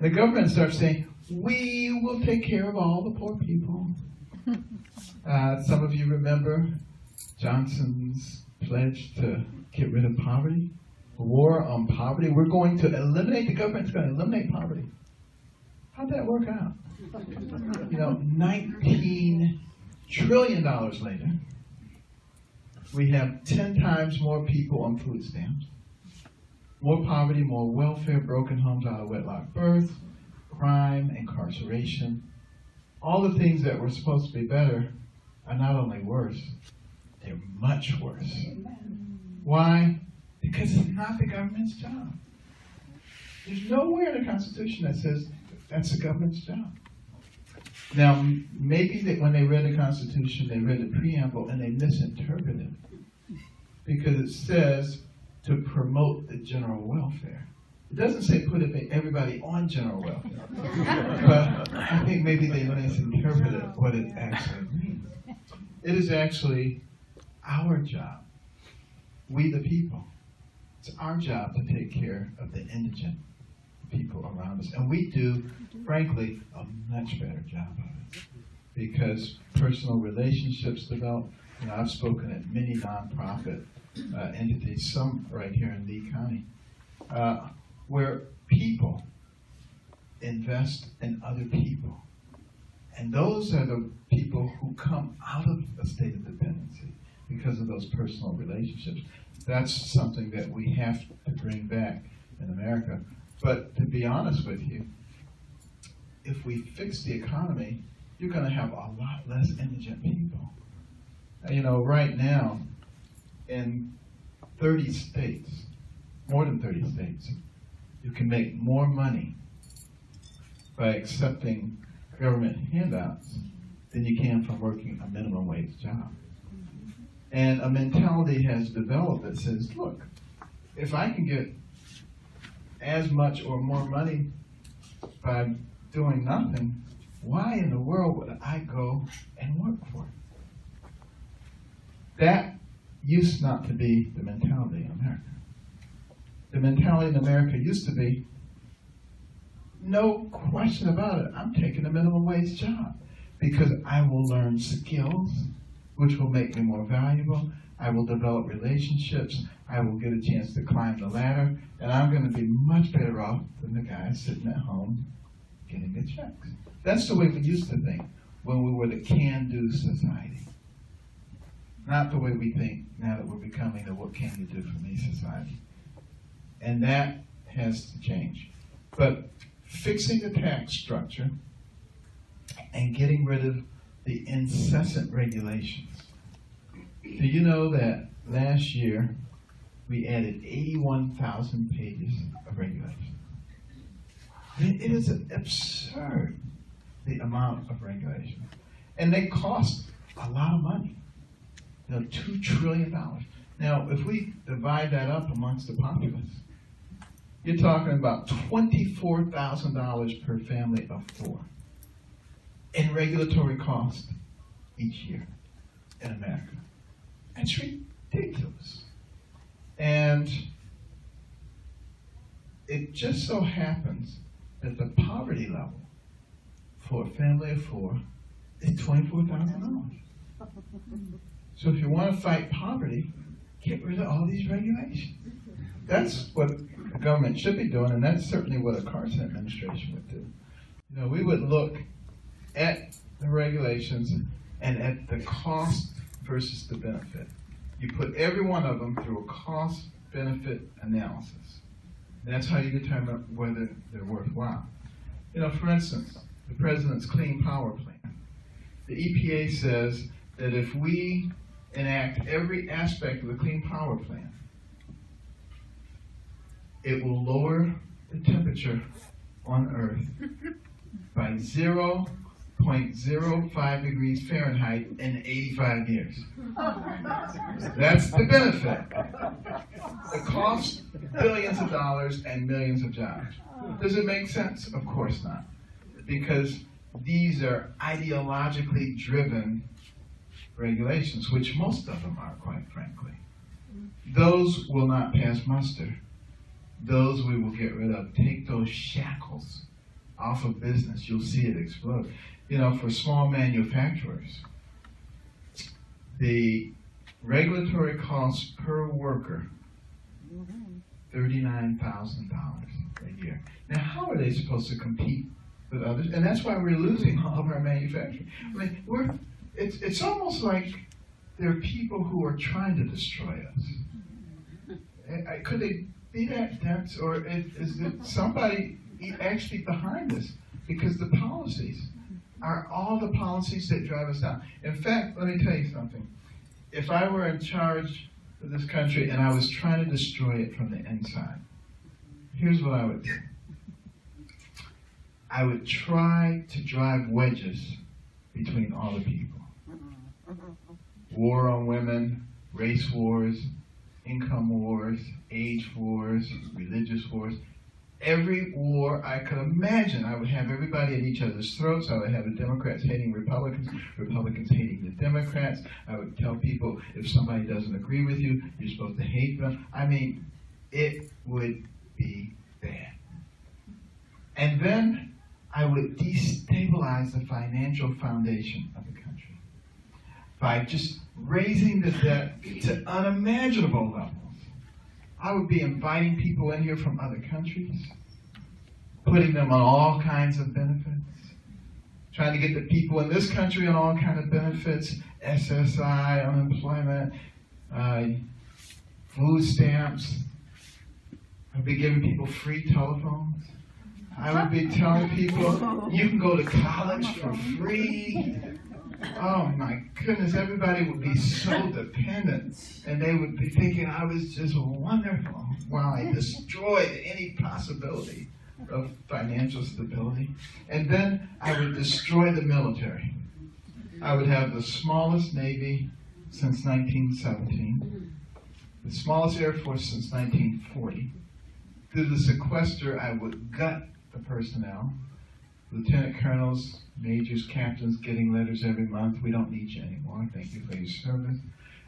The government starts saying, we will take care of all the poor people. Some of you remember Johnson's pledge to get rid of poverty, war on poverty. We're going to eliminate, the government's going to eliminate poverty. How'd that work out? $19 trillion later, we have 10 times more people on food stamps, more poverty, more welfare, broken homes out of wedlock birth, crime, incarceration. All the things that were supposed to be better are not only worse, they're much worse. Why? Because it's not the government's job. There's nowhere in the Constitution that says that's the government's job. Now, maybe that when they read the Constitution, they read the preamble and they misinterpreted it. Because it says to promote the general welfare. It doesn't say put everybody on general welfare. But I think maybe they misinterpreted what it actually means. It is actually our job, we the people. It's our job to take care of the indigent people around us. And we do, frankly, a much better job of it. Because personal relationships develop. I've spoken at many nonprofit entities, some right here in Lee County, where people invest in other people. And those are the people who come out of a state of dependency because of those personal relationships. That's something that we have to bring back in America. But to be honest with you, if we fix the economy, you're going to have a lot less indigent people. Right now, in 30 states, more than 30 states, you can make more money by accepting government handouts than you can from working a minimum wage job. And a mentality has developed that says, look, if I can get as much or more money by doing nothing, why in the world would I go and work for it? That used not to be the mentality in America. The mentality in America used to be, no question about it, I'm taking a minimum wage job because I will learn skills which will make me more valuable. I will develop relationships. I will get a chance to climb the ladder, and I'm going to be much better off than the guy sitting at home getting the checks. That's the way we used to think when we were the can-do society. Not the way we think now that we're becoming the what can you do for me society. And that has to change. But fixing the tax structure and getting rid of the incessant regulations. Do you know that last year we added 81,000 pages of regulations? It is absurd, the amount of regulations. And they cost a lot of money. $2 trillion. Now, if we divide that up amongst the populace, you're talking about $24,000 per family of 4 in regulatory cost each year in America. That's ridiculous. And it just so happens that the poverty level for a family of 4 is $24,000. So if you want to fight poverty, get rid of all these regulations. That's what the government should be doing, and that's certainly what a Carson administration would do. We would look at the regulations and at the cost versus the benefit. You put every one of them through a cost-benefit analysis. That's how you determine whether they're worthwhile. For instance, the President's Clean Power Plan. The EPA says that if we enact every aspect of the Clean Power Plan, it will lower the temperature on Earth by 0.05 degrees Fahrenheit in 85 years. That's the benefit. The cost, billions of dollars and millions of jobs. Does it make sense? Of course not. Because these are ideologically driven regulations, which most of them are, quite frankly. Those will not pass muster. Those we will get rid of. Take those shackles off of business, you'll see it explode. For small manufacturers, the regulatory cost per worker, $39,000 a year. Now, how are they supposed to compete with others? And that's why we're losing all of our manufacturing. I mean, it's almost like there are people who are trying to destroy us. Could they be that dense, or is it somebody actually behind this? Because the policies are all the policies that drive us down. In fact, let me tell you something. If I were in charge of this country and I was trying to destroy it from the inside, here's what I would do. I would try to drive wedges between all the people. War on women, race wars, income wars, age wars, religious wars. Every war I could imagine, I would have everybody at each other's throats. I would have the Democrats hating Republicans, Republicans hating the Democrats. I would tell people, if somebody doesn't agree with you, you're supposed to hate them. I mean, it would be bad. And then I would destabilize the financial foundation of the country by just raising the debt to unimaginable levels. I would be inviting people in here from other countries, putting them on all kinds of benefits, trying to get the people in this country on all kinds of benefits, SSI, unemployment, food stamps. I'd be giving people free telephones. I would be telling people, you can go to college for free. Oh my goodness, everybody would be so dependent, and they would be thinking I was just wonderful while I destroyed any possibility of financial stability. And then I would destroy the military. I would have the smallest Navy since 1917, the smallest Air Force since 1940. Through the sequester, I would gut the personnel. Lieutenant colonels, majors, captains getting letters every month. We don't need you anymore. Thank you for your service.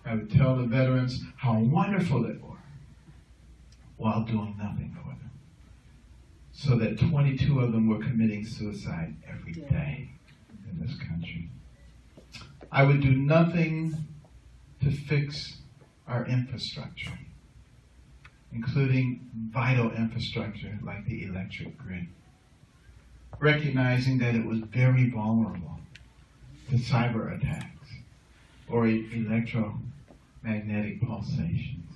I would tell the veterans how wonderful they were while doing nothing for them. So that 22 of them were committing suicide every day in this country. I would do nothing to fix our infrastructure, including vital infrastructure like the electric grid, recognizing that it was very vulnerable to cyber attacks or electromagnetic pulsations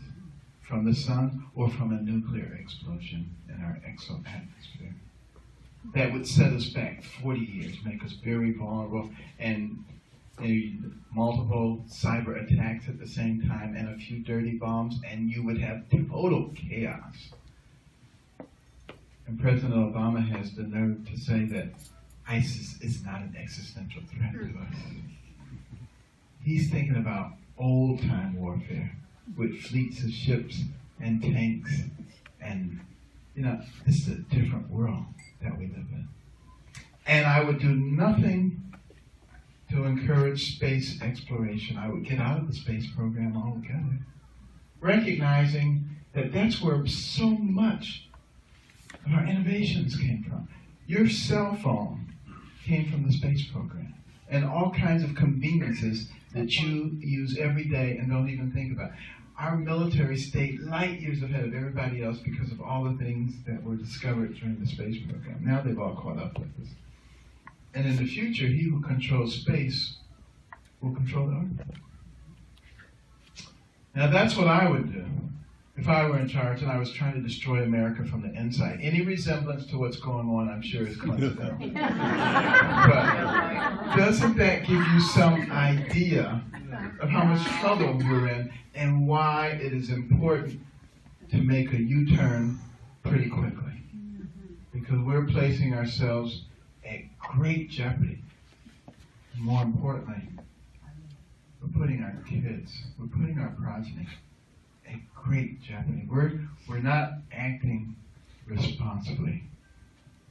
from the sun or from a nuclear explosion in our exo-atmosphere. That would set us back 40 years, make us very vulnerable, and multiple cyber attacks at the same time and a few dirty bombs, and you would have total chaos. And President Obama has the nerve to say that ISIS is not an existential threat to us. He's thinking about old-time warfare with fleets of ships and tanks, and this is a different world that we live in. And I would do nothing to encourage space exploration. I would get out of the space program altogether, recognizing that that's where so much of our innovations came from. Your cell phone came from the space program, and all kinds of conveniences that you use every day and don't even think about. Our military stayed light years ahead of everybody else because of all the things that were discovered during the space program. Now they've all caught up with us. And in the future, he who controls space will control the earth. Now that's what I would do if I were in charge and I was trying to destroy America from the inside. Any resemblance to what's going on, I'm sure, is coincidental. But doesn't that give you some idea of how much trouble we're in and why it is important to make a U-turn pretty quickly? Because we're placing ourselves at great jeopardy. And more importantly, we're putting our kids, we're putting our progeny at great jeopardy. We're not acting responsibly.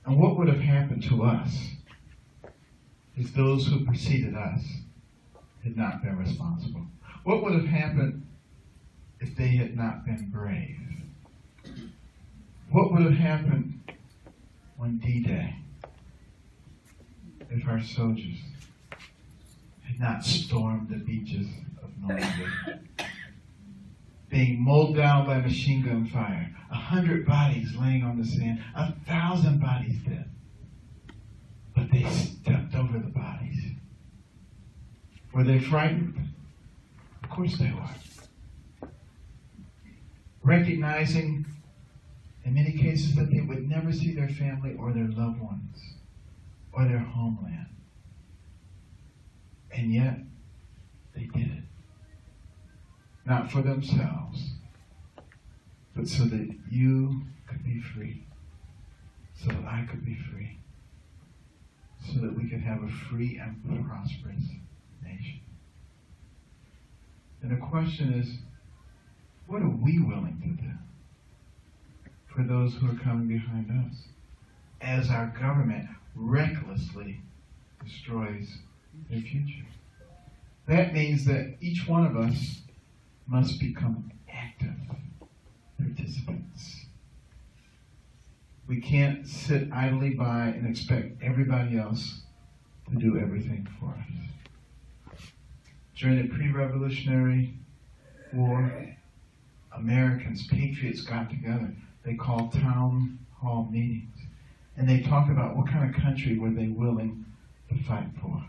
And what would have happened to us if those who preceded us had not been responsible? What would have happened if they had not been brave? What would have happened on D-Day if our soldiers had not stormed the beaches of Normandy, being mowed down by machine gun fire, 100 bodies laying on the sand, 1,000 bodies dead. But they stepped over the bodies. Were they frightened? Of course they were. Recognizing, in many cases, that they would never see their family or their loved ones or their homeland. And yet, they did it. Not for themselves, but so that you could be free, so that I could be free, so that we could have a free and prosperous nation. And the question is, what are we willing to do for those who are coming behind us as our government recklessly destroys their future? That means that each one of us must become active participants. We can't sit idly by and expect everybody else to do everything for us. During the pre-revolutionary war, Americans, patriots, got together. They called town hall meetings. And they talked about what kind of country were they willing to fight for.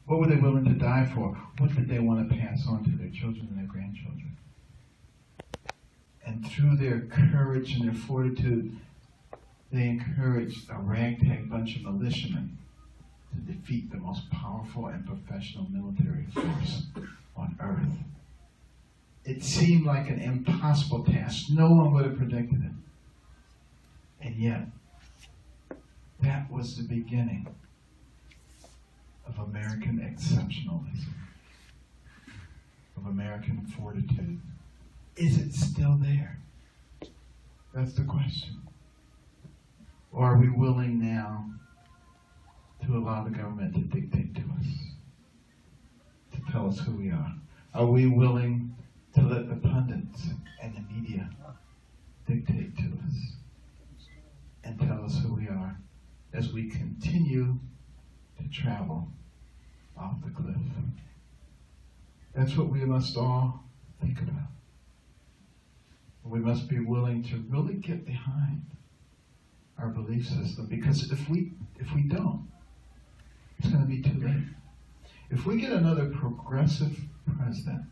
What were they willing to die for? What did they want to pass on to their children and their grandchildren? And through their courage and their fortitude, they encouraged a ragtag bunch of militiamen to defeat the most powerful and professional military force on earth. It seemed like an impossible task. No one would have predicted it. And yet, that was the beginning of American exceptionalism, of American fortitude. Is it still there? That's the question. Or are we willing now to allow the government to dictate to us, to tell us who we are? Are we willing to let the pundits and the media dictate to us and tell us who we are as we continue to travel off the cliff? That's what we must all think about. We must be willing to really get behind our belief system, because if we don't, it's going to be too late. If we get another progressive president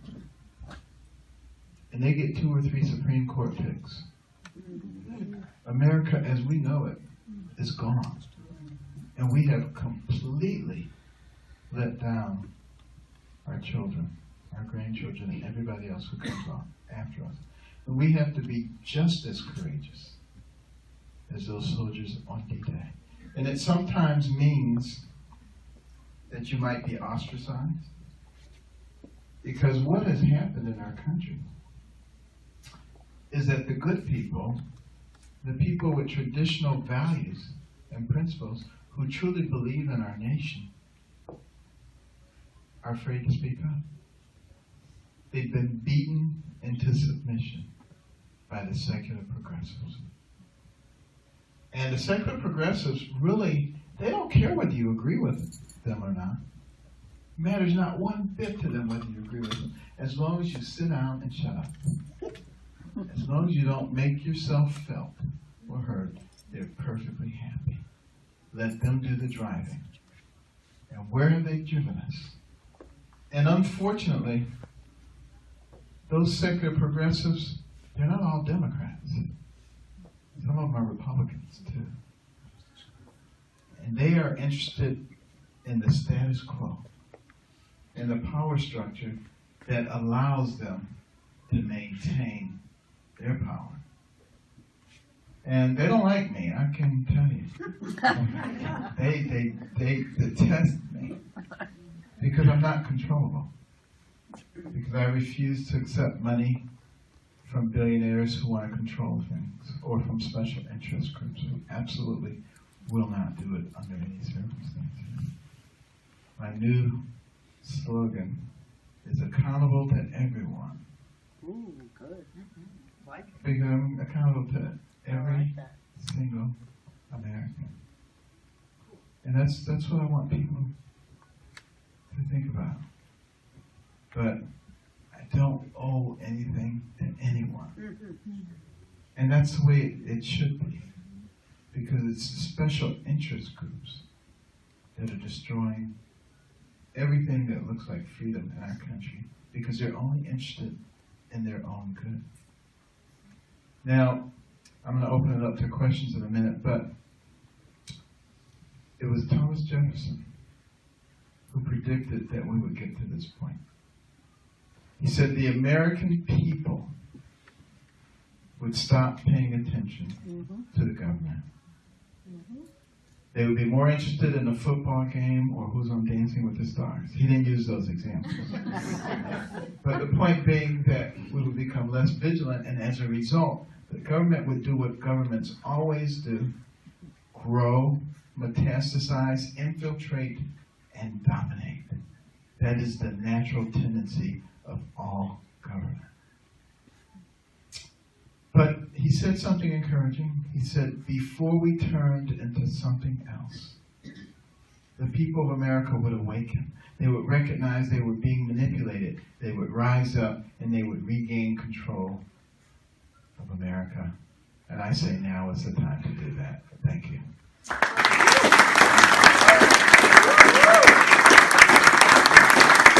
and they get 2 or 3 Supreme Court picks, America as we know it is gone. And we have completely let down our children, our grandchildren, and everybody else who comes on after us. And we have to be just as courageous as those soldiers on D-Day. And it sometimes means that you might be ostracized. Because what has happened in our country is that the good people, the people with traditional values and principles who truly believe in our nation, are afraid to speak up. They've been beaten into submission by the secular progressives. And the secular progressives really, they don't care whether you agree with them or not. It matters not one bit to them whether you agree with them, as long as you sit down and shut up. As long as you don't make yourself felt or heard, they're perfectly happy. Let them do the driving. And where have they driven us? And unfortunately, those secular progressives, they're not all Democrats. Some of them are Republicans, too. And they are interested in the status quo and the power structure that allows them to maintain their power. And they don't like me, I can tell you. They detest me because I'm not controllable. Because I refuse to accept money from billionaires who want to control things, or from special interest groups who absolutely will not do it under any circumstances. My new slogan is accountable to everyone. Ooh, good. Like it. Because I'm accountable to every single American. And that's what I want people to think about. But I don't owe anything to anyone. And that's the way it should be. Because it's special interest groups that are destroying everything that looks like freedom in our country because they're only interested in their own good. Now, I'm going to open it up to questions in a minute, but it was Thomas Jefferson who predicted that we would get to this point. He said the American people would stop paying attention to the government. They would be more interested in a football game or who's on Dancing with the Stars. He didn't use those examples. But the point being that we would become less vigilant, and as a result, the government would do what governments always do: grow, metastasize, infiltrate, and dominate. That is the natural tendency of all government. But he said something encouraging. He said, before we turned into something else, the people of America would awaken. They would recognize they were being manipulated. They would rise up and they would regain control of America. And I say now is the time to do that. Thank you.